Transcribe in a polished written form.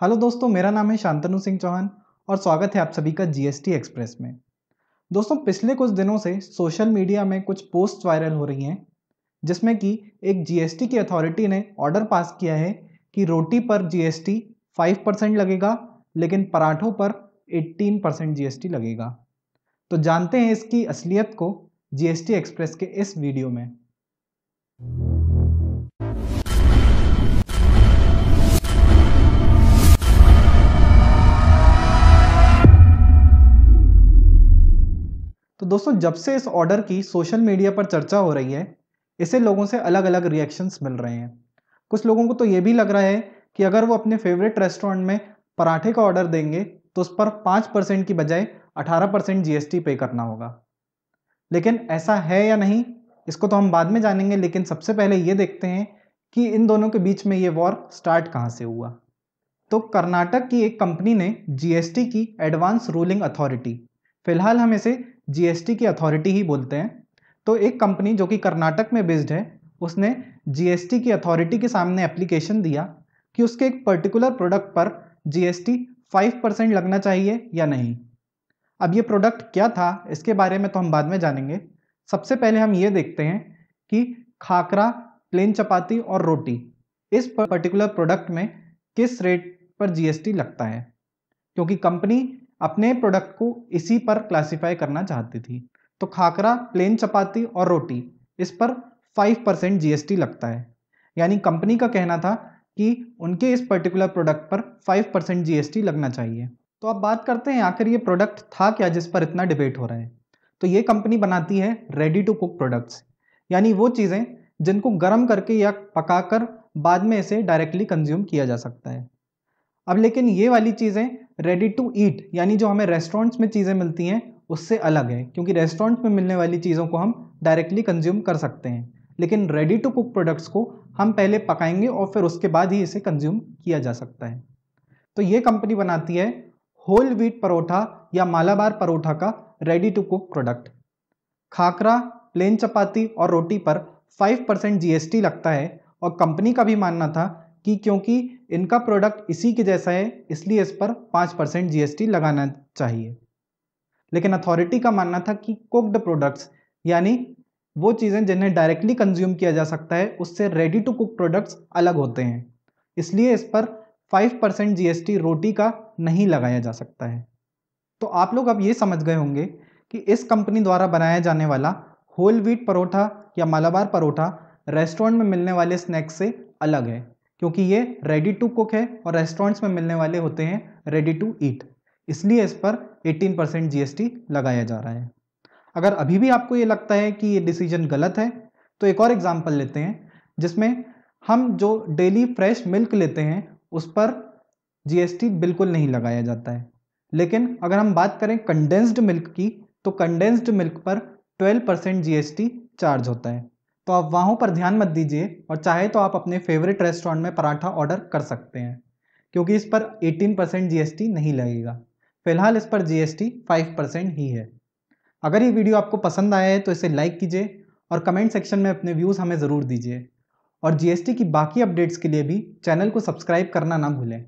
Hello दोस्तों, मेरा नाम है शांतनु सिंह चौहान और स्वागत है आप सभी का जीएसटी एक्सप्रेस में। दोस्तों, पिछले कुछ दिनों से सोशल मीडिया में कुछ पोस्ट वायरल हो रही हैं जिसमें कि एक जीएसटी की अथॉरिटी ने ऑर्डर पास किया है कि रोटी पर जीएसटी 5% लगेगा, लेकिन पराठों पर 18% जीएसटी लगेगा। तो जानते हैं इसकी असलियत को जीएसटी एक्सप्रेस के इस वीडियो में। तो दोस्तों, जब से इस ऑर्डर की सोशल मीडिया पर चर्चा हो रही है, इसे लोगों से अलग अलग रिएक्शंस मिल रहे हैं। कुछ लोगों को तो ये भी लग रहा है कि अगर वो अपने फेवरेट रेस्टोरेंट में पराठे का ऑर्डर देंगे तो उस पर 5% की बजाय 18% जीएसटी पे करना होगा। लेकिन ऐसा है या नहीं, इसको तो हम बाद में जानेंगे, लेकिन सबसे पहले ये देखते हैं कि इन दोनों के बीच में ये वॉर स्टार्ट कहाँ से हुआ। तो कर्नाटक की एक कंपनी ने जीएसटी की एडवांस रूलिंग अथॉरिटी, फिलहाल हम इसे जीएसटी की अथॉरिटी ही बोलते हैं, तो एक कंपनी जो कि कर्नाटक में बेस्ड है, उसने जीएसटी की अथॉरिटी के सामने एप्लीकेशन दिया कि उसके एक पर्टिकुलर प्रोडक्ट पर जीएसटी 5% लगना चाहिए या नहीं। अब ये प्रोडक्ट क्या था, इसके बारे में तो हम बाद में जानेंगे। सबसे पहले हम ये देखते हैं कि खाकरा, प्लेन चपाती और रोटी, इस पर्टिकुलर प्रोडक्ट में किस रेट पर जीएसटी लगता है, क्योंकि कंपनी अपने प्रोडक्ट को इसी पर क्लासिफाई करना चाहती थी। तो खाकरा, प्लेन चपाती और रोटी, इस पर 5% जीएसटी लगता है। यानी कंपनी का कहना था कि उनके इस पर्टिकुलर प्रोडक्ट पर 5% जीएसटी लगना चाहिए। तो अब बात करते हैं आखिर ये प्रोडक्ट था क्या जिस पर इतना डिबेट हो रहा है। तो ये कंपनी बनाती है रेडी टू कुक प्रोडक्ट्स, यानी वो चीज़ें जिनको गर्म करके या पकाकर बाद में इसे डायरेक्टली कंज्यूम किया जा सकता है। अब लेकिन ये वाली चीज़ें रेडी टू ईट, यानी जो हमें रेस्टोरेंट्स में चीज़ें मिलती हैं उससे अलग है, क्योंकि रेस्टोरेंट्स में मिलने वाली चीज़ों को हम डायरेक्टली कंज्यूम कर सकते हैं, लेकिन रेडी टू कुक प्रोडक्ट्स को हम पहले पकाएंगे और फिर उसके बाद ही इसे कंज्यूम किया जा सकता है। तो ये कंपनी बनाती है होल व्हीट परोठा या मालाबार परोठा का ready to cook product. Khakhra, plain chapati और रोटी पर 5% जीएसटी लगता है और कंपनी का भी मानना था कि क्योंकि इनका प्रोडक्ट इसी के जैसा है इसलिए इस पर 5% जीएसटी लगाना चाहिए। लेकिन अथॉरिटी का मानना था कि कुक्ड प्रोडक्ट्स, यानी वो चीज़ें जिन्हें डायरेक्टली कंज्यूम किया जा सकता है, उससे रेडी टू कुक प्रोडक्ट्स अलग होते हैं, इसलिए इस पर 5% जीएसटी रोटी का नहीं लगाया जा सकता है। तो आप लोग अब ये समझ गए होंगे कि इस कंपनी द्वारा बनाया जाने वाला होल व्हीट परोठा या मालाबार परोठा रेस्टोरेंट में मिलने वाले स्नैक्स से अलग है, क्योंकि ये रेडी टू कुक है और रेस्टोरेंट्स में मिलने वाले होते हैं रेडी टू ईट, इसलिए इस पर 18% जीएसटी लगाया जा रहा है। अगर अभी भी आपको ये लगता है कि ये डिसीजन गलत है, तो एक और एग्जाम्पल लेते हैं जिसमें हम जो डेली फ्रेश मिल्क लेते हैं उस पर जीएसटी बिल्कुल नहीं लगाया जाता है। लेकिन अगर हम बात करें कंडेंस्ड मिल्क की, तो कंडेंस्ड मिल्क पर 12% जीएसटी चार्ज होता है। तो आप वहाँ पर ध्यान मत दीजिए और चाहे तो आप अपने फेवरेट रेस्टोरेंट में पराठा ऑर्डर कर सकते हैं, क्योंकि इस पर 18% जीएसटी नहीं लगेगा। फिलहाल इस पर जीएसटी 5% ही है। अगर ये वीडियो आपको पसंद आया है तो इसे लाइक कीजिए और कमेंट सेक्शन में अपने व्यूज़ हमें ज़रूर दीजिए, और जीएसटी की बाकी अपडेट्स के लिए भी चैनल को सब्सक्राइब करना ना भूलें।